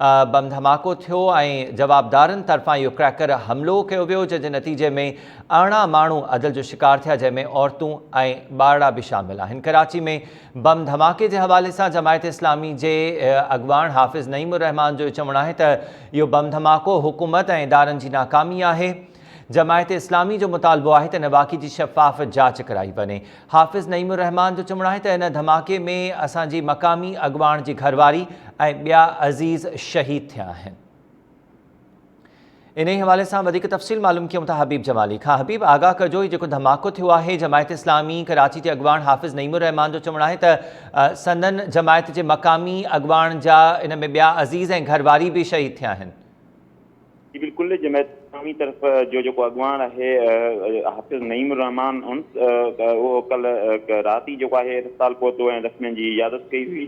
Bomb धमाको थियो ऐं जवाबदारनि तरफ़ां इहो क्रैकर हमिलो कयो वियो, जंहिंजे नतीजे में 18 माण्हू अदल जो शिकार थिया, जंहिंमें औरतूं ऐं ॿारड़ा बि शामिल आहिनि। कराची में बम धमाके जे हवाले सां जमायत इस्लामी जे अॻवान हाफ़िज़ नईमुर रहमान जो चवणु आहे त इहो बम धमाको हुकूमत ऐं इदारनि जी नाकामी आहे। जमायत इस्लामी जो मुतालबो आहे त इन वाक़े जी शफ़ाफ़ जांच कराई वञे। हाफ़िज़ नईमुर रहमान जो चवणु आहे त इन धमाके में असांजी मक़ामी अॻवान जी घरवारी ऐं ॿिया अज़ीज़ शहीद थिया आहिनि। इन हवाले सां वधीक तफ़सील मालूम कयूं था हबीब जमाली खां। हबीब, आगाह कजो, जेको धमाको थियो आहे जमायत इस्लामी कराची जे अॻवान हाफ़िज़ नईमुर रहमान जो चवणु आहे त संदन जमायत जे मक़ामी अॻवान जा इन में ॿिया अज़ीज़ ऐं घरवारी बि शहीद थिया आहिनि। जी बिल्कुल, जमायत इस्लामी तरफ़ जो अॻवान आहे हाफ़िज़ नईमुर रहमान वो कल रात ही आहे अस्पताल पहुतो ऐं ज़ख़्मियुनि जी इयादत कई हुई।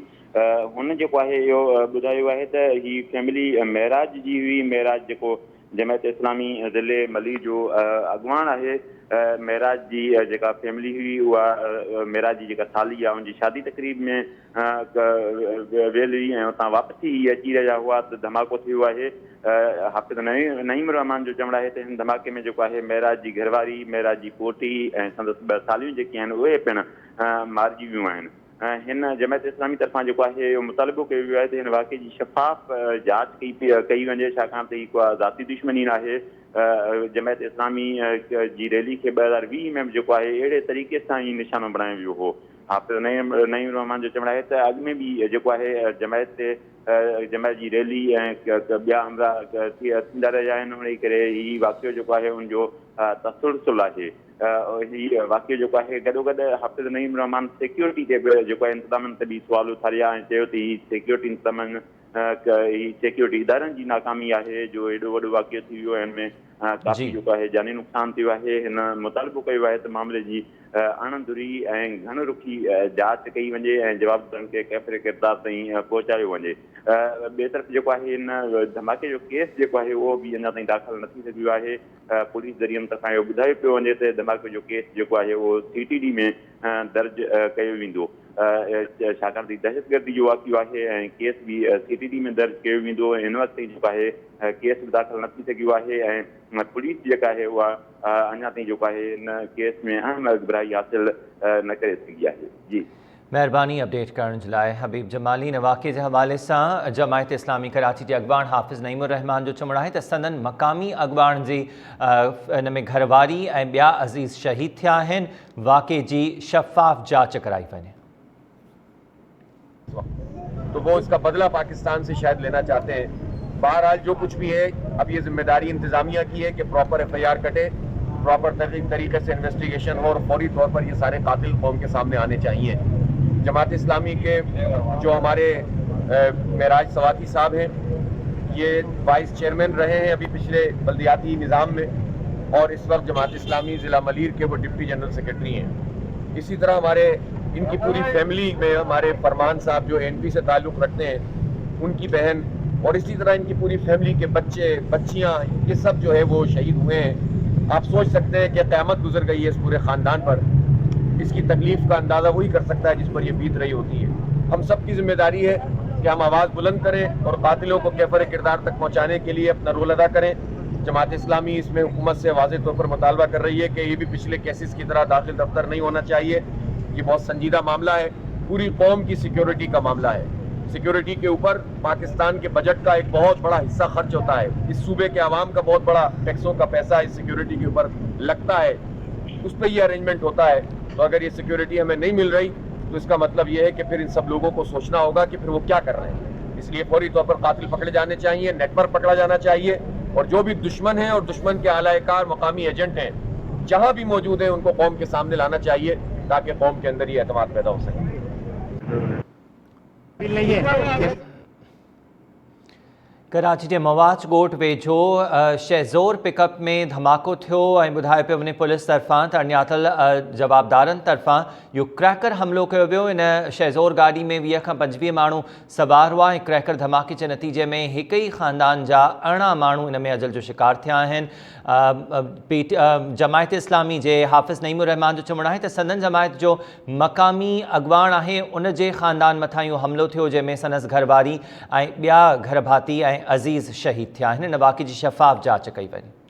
हुन जेको आहे इहो ॿुधायो आहे त ही फैमिली महराज जी हुई। महराज जेको जमायत इस्लामी ज़िले मली जो अॻवान आहे, महराज जी जेका फैमिली हुई उहा महराज जी जेका साली आहे उनजी शादी तक़रीब में वेल हुई ऐं उतां वापसी अची रहिया हुआ त धमाको थियो आहे। हाफ़िज़ नईमुर रहमान जो चवणु आहे त हिन धमाके में जेको आहे महराज जी घरवारी, महराज जी पोटी ऐं संदसि ॿ सालियूं जेके आहिनि उहे पिणु मारिजी वियूं आहिनि। हिन जमायत इस्लामी तरफ़ां जेको आहे इहो मुतालबो कयो वियो आहे त हिन वाक़े जी शफ़ाफ़ जांच कई वञे, छाकाणि त ही को ज़ाती दुश्मनी न आहे। जमायत इस्लामी जी रैली खे 2020 में जेको आहे अहिड़े तरीक़े सां ई निशानो बणायो वियो हो। हाफ़िज़ नईमुर रहमान जो चवणु आहे त अॻु में बि जेको आहे जमायत जी रैली ऐं ॿिया हमला थींदा रहिया आहिनि। उन करे हीउ वाक़ियो जेको आहे उनजो तसलसुल आहे। हीउ वाक़ियो जेको आहे गॾोगॾु हाफ़िज़ नईमुर रहमान सिक्योरिटी ते बि जेको आहे इंतज़ामनि ते बि सुवाल उथारिया ऐं चयो त हीउ सिक्योरिटी इंतज़ामनि ही सिक्योरिटी इदारनि जी नाकामी आहे जो एॾो वॾो वाक़ियो थी वियो आहे। हिन में काफ़ी जेको आहे जानी नुक़सानु थियो आहे। हिन मुतालबो कयो आहे त मामले जी अणधुरी ऐं घण रुखी जांच कई वञे ऐं जवाबदारनि खे कैफ़रे किरदार ताईं पहुचायो वञे। ॿिए तरफ़ जेको आहे हिन धमाके जो केस जेको आहे उहो बि अञा ताईं दाख़िल न थी सघियो आहे। पुलिस ज़रियनि तरफ़ां इहो ॿुधायो पियो वञे त धमाके जो केस जेको आहे उहो CTD में दर्ज कयो वेंदो, छाकाणि त दहशतगर्दी जो वाक़ियो आहे ऐं केस बि CTD में दर्ज कयो वेंदो। हिन वक़्तु ताईं जेको आहे केस बि दाख़िल न थी सघियो आहे ऐं पुलिस जेका आहे उहा अञा ताईं जेको आहे हिन केस में अहम अॻिभराई हासिल न करे सघी आहे। जी महिरबानी अपडेट करण जे लाइ हबीब जमाली। इन वाक़े जे हवाले सां जमायत इस्लामी कराची जे अॻवान हाफ़िज़ नईमुर रहमान जो चवणु आहे त संदन मक़ामी अॻवान जी इन में घरवारी ऐं ॿिया अज़ीज़ शहीद थिया आहिनि। वाक़े जी शफ़ाफ़ जांच कराई वञे। तो वो इसका बदला पाकिस्तान से शायद लेना चाहते हैं। बहरहाल जो कुछ भी है, अब ये जिम्मेदारी इंतजामिया की है कि प्रॉपर FIR कटे, प्रॉपर तरीके से इन्वेस्टिगेशन हो और फौरी तौर पर ये सारे कातिल कौम के सामने आने चाहिए। जमात इस्लामी के जो हमारे महराज सवाती साहब हैं, ये वाइस चेयरमैन रहे हैं अभी पिछले बल्दियाती निज़ाम में, और इस वक्त जमात इस्लामी ज़िला मलीर के वो डिप्टी जनरल सेक्रेटरी हैं। इसी तरह हमारे इनकी पूरी फैमिली में हमारे फरमान साहब जो ANP से ताल्लुक़ रखते हैं, उनकी बहन, और इसी तरह इनकी पूरी फैमिली के बच्चे बच्चियाँ, ये सब जो है वो शहीद हुए हैं। आप सोच सकते हैं कि क़यामत गुजर गई है इस पूरे ख़ानदान पर। इसकी तकलीफ़ का अंदाज़ा वही कर सकता है जिस पर ये बीत रही होती है। हम सब की जिम्मेदारी है कि हम आवाज़ बुलंद करें और कातिलों को कैफ़रे किरदार तक पहुँचाने के लिए अपना रोल अदा करें। जमात इस्लामी इसमें हुकूमत से वाज़ेह तौर पर मुतालबा कर रही है कि ये भी पिछले केसेस की तरह दाखिल दफ्तर नहीं होना चाहिए। ये बहुत संजीदा मामला है, पूरी कौम की सिक्योरिटी का मामला है। सिक्योरिटी के ऊपर पाकिस्तान के बजट का एक बहुत बड़ा हिस्सा खर्च होता है। इस सूबे के आवाम का बहुत बड़ा टैक्सों का पैसा इस सिक्योरिटी के ऊपर लगता है, उस पर ये अरेंजमेंट होता है। तो अगर ये सिक्योरिटी हमें नहीं मिल रही तो इसका मतलब ये है कि फिर इन सब लोगों को सोचना होगा कि फिर वो क्या कर रहे हैं। इसलिए फौरी तौर पर कातिल पकड़े जाने चाहिए, नेटवर्क पकड़ा जाना चाहिए, और जो भी दुश्मन हैं और दुश्मन के आलाकार मकामी एजेंट हैं जहाँ भी मौजूद हैं उनको कौम के सामने लाना चाहिए ताकि कौम के अंदर ये एतमाद पैदा हो सके। कराची जे मवाज ॻोठ वेझो शहज़ोर पिकअप में धमाको थियो ऐं ॿुधायो पियो वञे पुलिस तरफ़ां त अणियातल जवाबदारनि तरफ़ां इहो क्रैकर हमिलो कयो वियो। इन शहज़ोर गाॾी में 20 खां 25 माण्हू सवार हुआ ऐं क्रैकर धमाके जे नतीजे में हिक ई ख़ानदान जा 18 माण्हू इन में अजल जो शिकार थिया आहिनि। जमायत इस्लामी जे हाफ़िज़ नईमुर रहमान जो चवणु आहे त संदन जमायत जो मक़ामी अॻवान आहे, उन जे ख़ानदान मथां इहो हमिलो थियो जंहिंमें संदसि घरवारी ऐं ॿिया घर भाती ऐं अज़ीज़ शहीद थिया आहिनि। इन वाक़े जी शफ़ाफ़ जांच कई वञे।